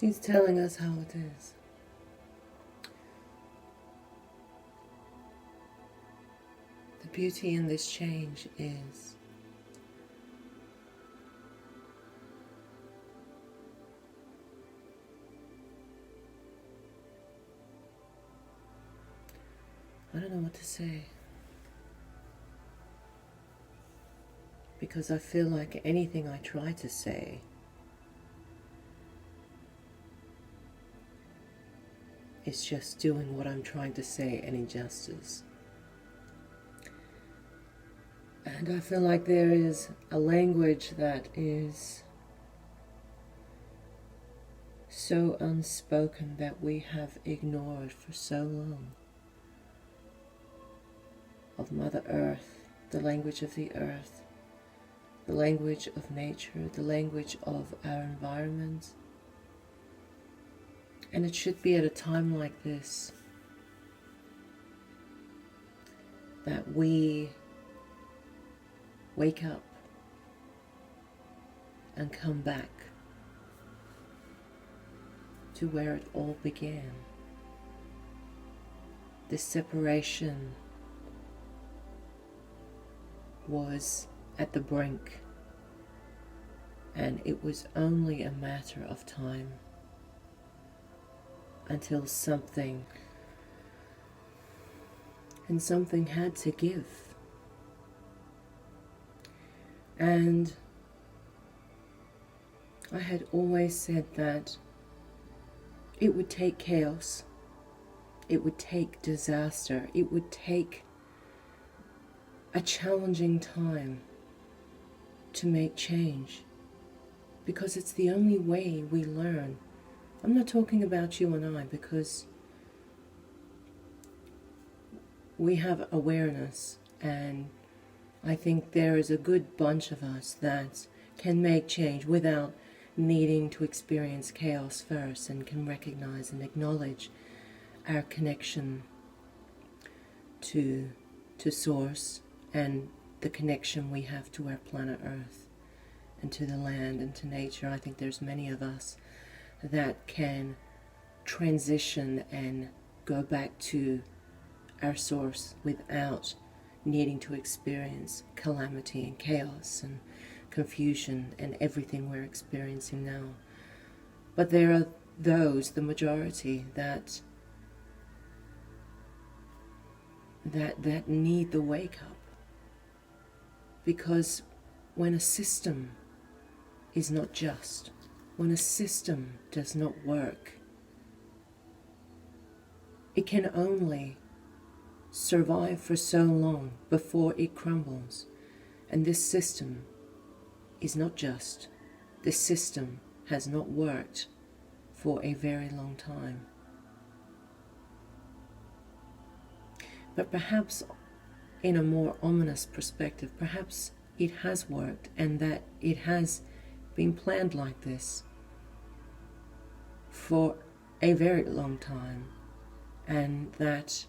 She's telling us how it is. The beauty in this change is I don't know what to say, because I feel like anything I try to say is just doing what I'm trying to say an injustice. And I feel like there is a language that is so unspoken that we have ignored for so long. Of Mother Earth, the language of the earth, the language of nature, the language of our environment. And it should be at a time like this that we wake up and come back to where it all began. This separation was at the brink, and it was only a matter of time until something had to give. And I had always said that it would take chaos, it would take disaster, it would take a challenging time to make change, because it's the only way we learn. I'm not talking about you and I, because we have awareness, and I think there is a good bunch of us that can make change without needing to experience chaos first, and can recognize and acknowledge our connection to Source, and the connection we have to our planet Earth and to the land and to nature. I think there's many of us that can transition and go back to our source without needing to experience calamity and chaos and confusion and everything we're experiencing now. But there are those, the majority, that need the wake up. Because when a system is not just, when a system does not work, it can only survive for so long before it crumbles. And this system is not just. This system has not worked for a very long time. But perhaps in a more ominous perspective, perhaps it has worked, and that it has been planned like this for a very long time, and that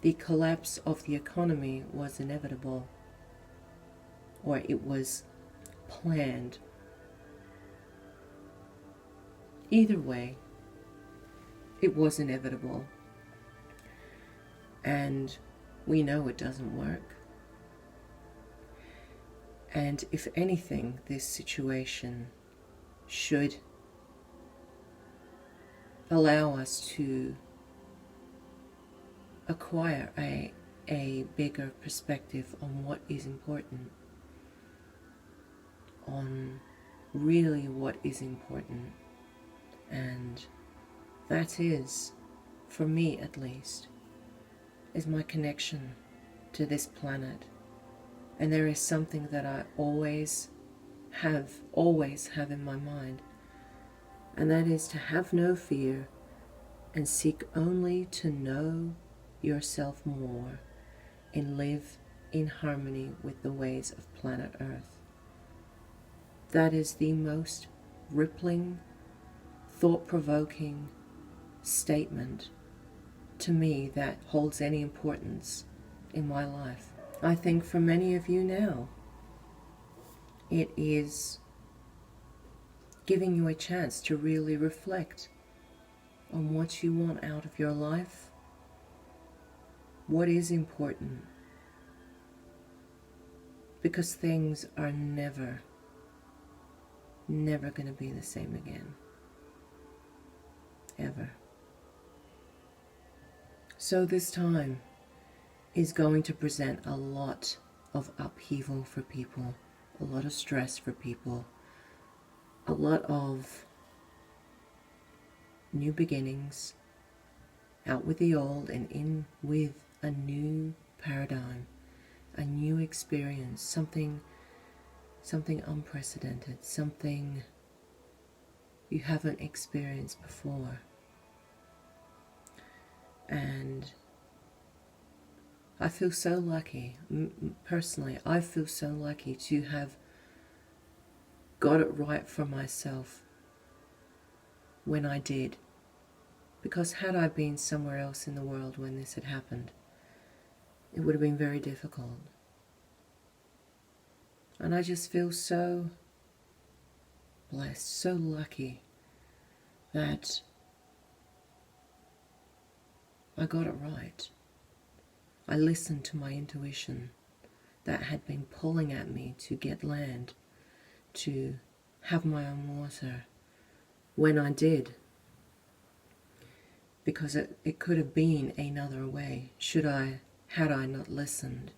the collapse of the economy was inevitable, or it was planned. Either way, it was inevitable, and we know it doesn't work. And if anything, this situation should allow us to acquire a bigger perspective on what is important, on really what is important. And that is, for me at least, is my connection to this planet. And there is something that I always have in my mind, and that is to have no fear and seek only to know yourself more and live in harmony with the ways of planet Earth. That is the most rippling, thought-provoking statement to me that holds any importance in my life. I think for many of you now, it is giving you a chance to really reflect on what you want out of your life, what is important, because things are never going to be the same again, ever. So this time is going to present a lot of upheaval for people, a lot of stress for people, a lot of new beginnings, out with the old and in with a new paradigm, a new experience, something unprecedented, something you haven't experienced before. And I feel so lucky, personally, I feel so lucky to have got it right for myself when I did. Because had I been somewhere else in the world when this had happened, it would have been very difficult. And I just feel so blessed, so lucky that I got it right. I listened to my intuition that had been pulling at me to get land, to have my own water when I did. Because it could have been another way had I not listened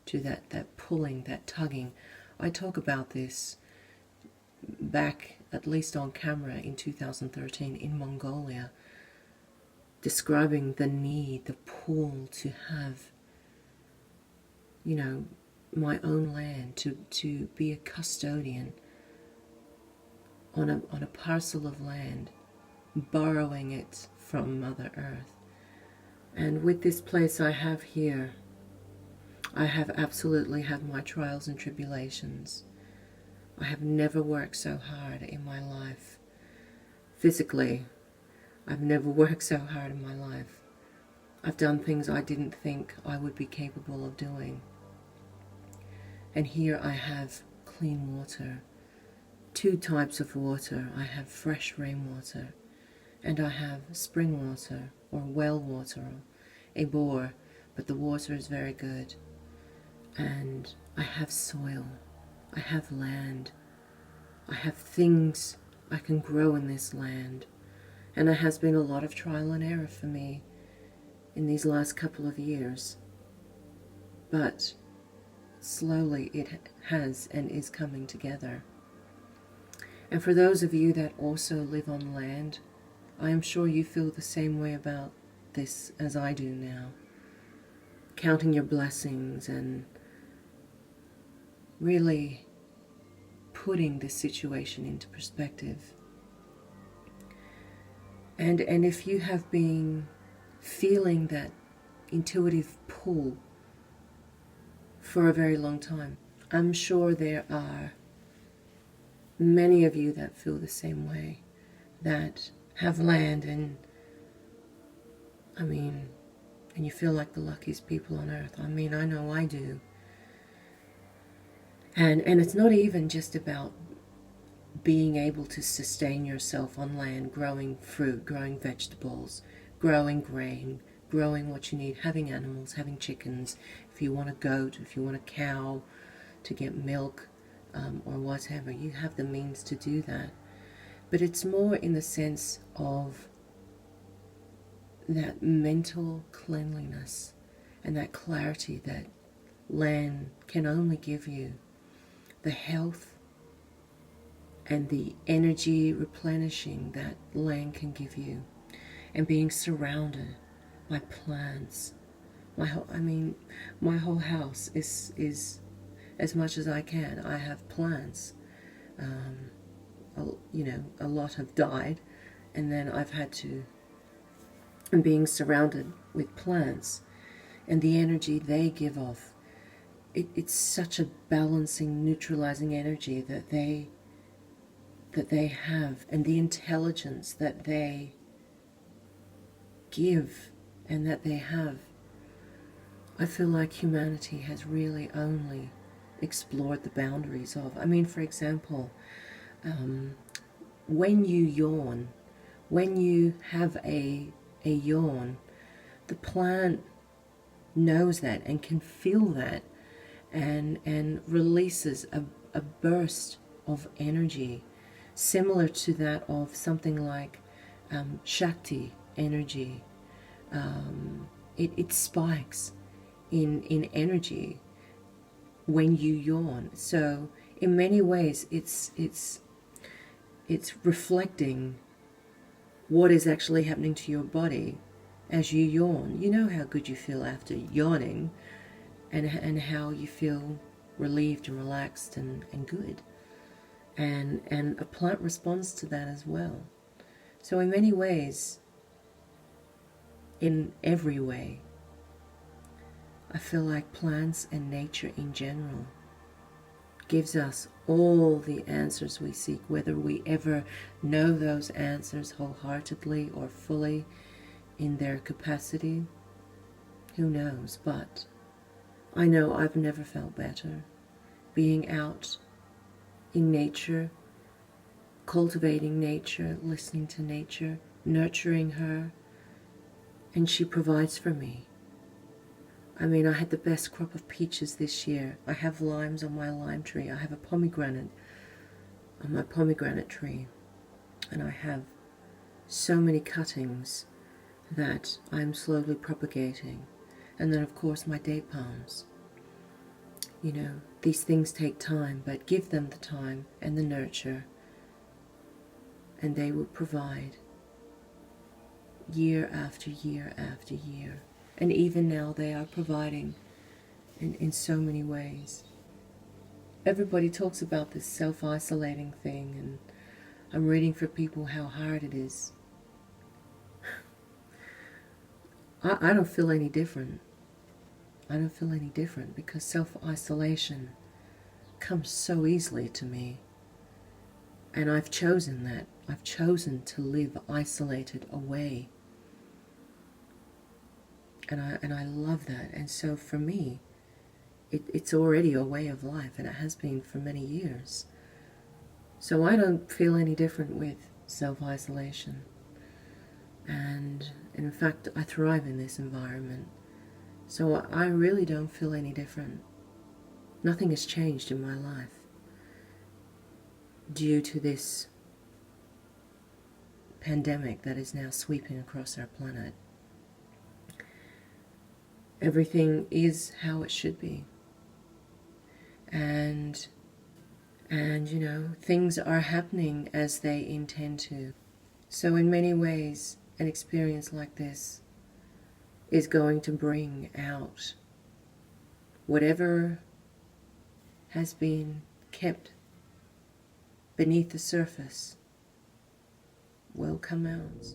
to that pulling, that tugging. I talk about this back, at least on camera, in 2013 in Mongolia, describing the need, the pull to have, my own land, to be a custodian on a parcel of land, borrowing it from Mother Earth. And with this place I have here, I have absolutely had my trials and tribulations. I have never worked so hard in my life. Physically, I've never worked so hard in my life. I've done things I didn't think I would be capable of doing. And here I have clean water, 2 types of water. I have fresh rainwater, and I have spring water, or well water, or a bore, but the water is very good. And I have soil, I have land, I have things I can grow in this land. And it has been a lot of trial and error for me in these last couple of years. But slowly it has and is coming together. And for those of you that also live on land, I am sure you feel the same way about this as I do now. Counting your blessings and really putting this situation into perspective. And if you have been feeling that intuitive pull for a very long time, I'm sure there are many of you that feel the same way, that have land and you feel like the luckiest people on earth. I know I do. And it's not even just about being able to sustain yourself on land, growing fruit, growing vegetables, growing grain, growing what you need, having animals, having chickens, if you want a goat, if you want a cow to get milk, or whatever, you have the means to do that. But it's more in the sense of that mental cleanliness and that clarity that land can only give you, the health and the energy replenishing that land can give you, and being surrounded by plants. My whole house is as much as I can. I have plants. A lot have died, and then I've had to, and being surrounded with plants and the energy they give off, it's such a balancing, neutralizing energy that they have, and the intelligence that they give and that they have. I feel like humanity has really only explored the boundaries of. For example, when you yawn, when you have a yawn, the plant knows that and can feel that, and releases a burst of energy similar to that of something like Shakti energy. It spikes in energy when you yawn. So in many ways it's reflecting what is actually happening to your body as you yawn. You know how good you feel after yawning, and how you feel relieved and relaxed and good. And a plant responds to that as well. So in many ways, in every way, I feel like plants and nature in general gives us all the answers we seek, whether we ever know those answers wholeheartedly or fully in their capacity, who knows. But I know I've never felt better being out in nature, cultivating nature, listening to nature, nurturing her, and she provides for me. I mean, I had the best crop of peaches this year. I have limes on my lime tree. I have a pomegranate on my pomegranate tree. And I have so many cuttings that I'm slowly propagating. And then, of course, my date palms. You know, these things take time, but give them the time and the nurture, and they will provide year after year after year. And even now they are providing in so many ways. Everybody talks about this self-isolating thing, and I'm reading for people how hard it is. I don't feel any different. I don't feel any different because self-isolation comes so easily to me. And I've chosen that. I've chosen to live isolated away. And I love that. And so for me, it's already a way of life, and it has been for many years. So I don't feel any different with self-isolation. And in fact, I thrive in this environment. So I really don't feel any different. Nothing has changed in my life due to this pandemic that is now sweeping across our planet. Everything is how it should be. And you know, things are happening as they intend to. So in many ways, an experience like this is going to bring out whatever has been kept beneath the surface will come out.